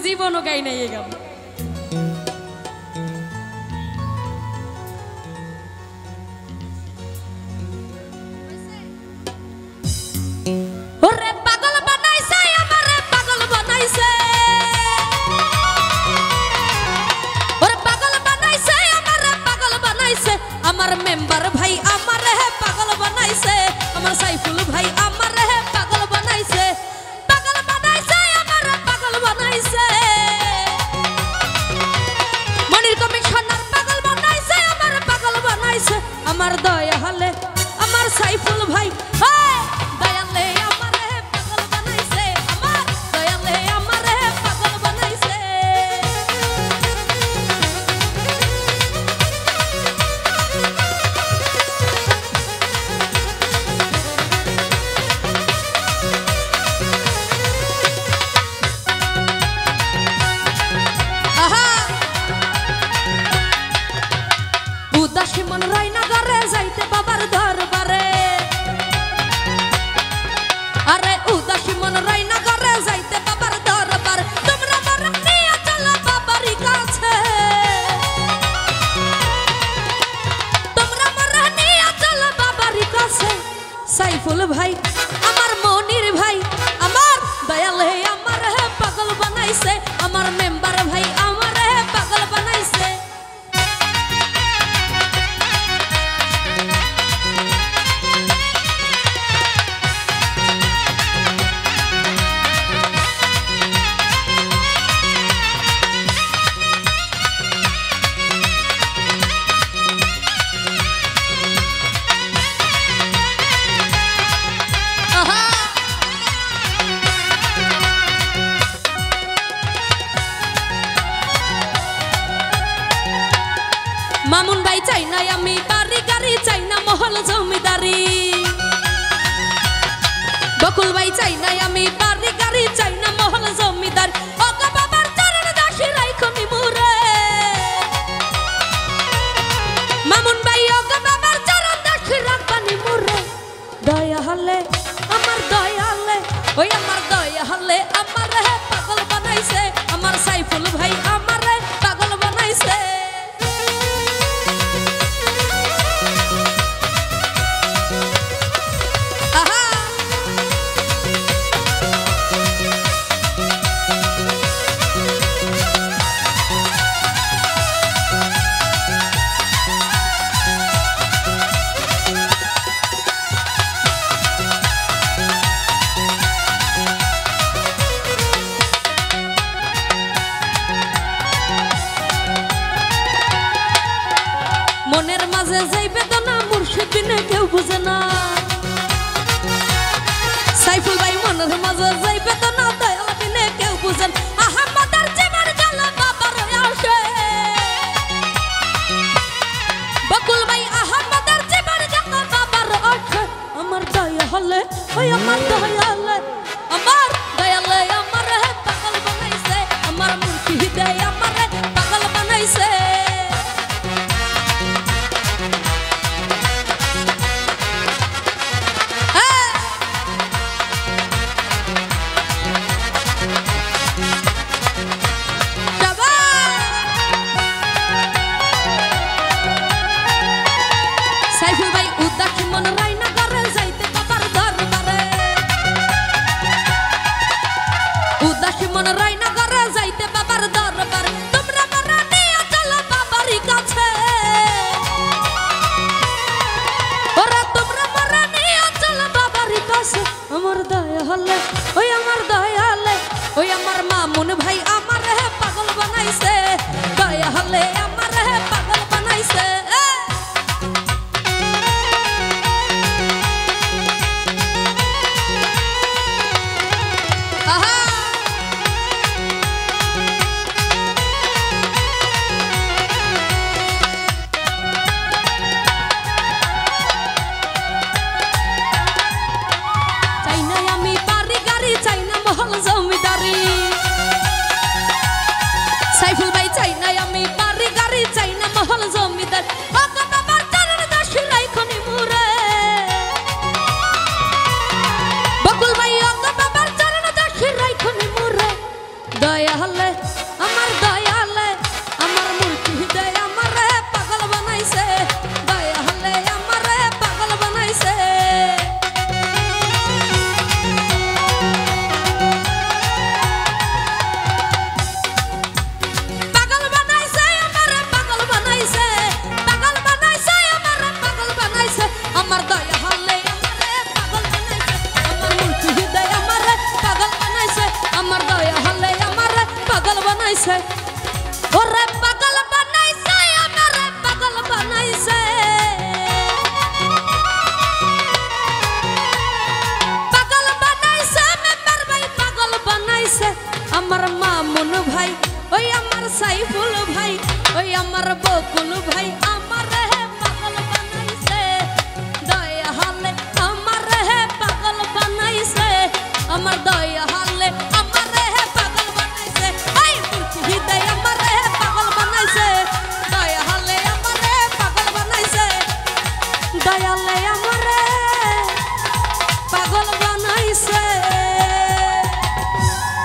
জীবনও গাই নাই এই গান। ওরে পাগল বানাইছে আমারে পাগল বানাইছে, ওরে পাগল বানাইছে আমারে পাগল বানাইছে, আমার মেম্বার ভাই আমারে পাগল বানাইছে, আমার সাইফুল ভাই আমারে পাগল বানাইছে, পাগল বানাইছে আমারে পাগল বানাইছে, মনির কমিশনার পাগল বানাইছে আমারে পাগল বানাইছে, আমার দয়া হলে আমার সাইফুল ভাই দয়ালে আমারে পাগল বানাইছে, আমার দয়ালে আমারে পাগল বানাইছে। উদাসী মন রায়নগরে যাইতে বাবার দরবারে, আরে উদাসী মন রায়নগরে যাইতে বাবার দরবার, তোমরা মরা নিয়ে চলো বাবারই কাছে, তোমরা মরা নিয়ে চলো বাবারই কাছে, সাইফুল ভাই আমার মনির ভাই আমার দয়ালে আমারে পাগল বানাইছে, আমার মেম্বার ভাই আমারে পাগল বানাইছে। মামুন ভাই চাই না আমি বাড়ি গাড়ি, চাই না মহল জমিদারি, বকুল ভাই চাই না আমি বাড়ি গাড়ি, চাই না মহল জমিদার, ওগো বাবার চরণ দাসী রাইখনি মুরে, মামুন ভাই ওগো বাবার চরণ দাসী রাখবানি মুরে, দয়া হলে আমার দয়া হলে ওই আমার দয়া হলে আমারে পাগল বানাইছে, আমার সাইফুল ভাই আমারে পাগল বানাইছে। মনের মাঝে যাই বেদনা মুর্শিদ বিনে কেউ বুঝে না, সাইফুল ভাই মনের মাঝে যাই বেদনা দয়াল বিনে কেউ বুঝেন, আহমদের জীবন গেল বাবার আসে, বকুল ভাই আহমদের জীবন গেল বাবার আসে, আমার দয়া হলে ওই আমার দয়া হলে আমার দয়ালে আমারে পাগল বানাইছে, আমার মুর্শিদে আমারে পাগল বানাইছে। সাইফুল ভাই উদাসী মন রায়নগরে যাইতে বাবার দরবারে, উদাসী মন রায়নগরে যাইতে বাবার দরবার, তোমরা মরা নিয়ে চলো বাবারই কাছে, ওরা তোমরা মরা নিয়ে চলো বাবারই কাছে, আমার দয়া হলে ওই আমার দয়া হলে ওই আমার মামুন ভাই আমারে পাগল বানাইছে, দয়া হলে আমারে পাগল বানাইছে। চাই না আমি বাড়ি গাড়ি, চাই না মহল জমিদারি, সাইফুল ভাই চাই না আমি বাড়ি গাড়ি, চাই না মহল জমিদার, ওগো বাবার চরণ দাসী রাইখনি মুরে, বকুল ভাই ওগো বাবার চরণ দাসী রাইখনি মুরে, দয়া দয়ালে আমার দয়ালে আমার মুরকি দে আমারে পাগল বানাইছে দয়ালে আমারে পাগল বানাইছে পাগল বানাইছে আমারে পাগল বানাইছে পাগল বানাইছে আমারে পাগল বানাইছে আমার দয়ালে আমারে পাগল বানাইছে আমার মুরকি দে আমারে পাগল বানাইছে আমার দয়ালে আমারে পাগল বানাইছে ওরে পাগল বানাইছে আমারে পাগল বানাইছে পাগল বানাইছে মেম্বার ভাই পাগল বানাইছে আমার মামুন ভাই ওই আমার সাইফুল ভাই ওই আমার বকুল ভাই আমারে পাগল বানাইছে দয়ালে আমারে পাগল বানাইছে আমার দয়ালে আমারে পাগল বানাইছে এই মুরকি দে আমারে পাগল বানাইছে দয়ালে আমারে পাগল বানাইছে দয়ালে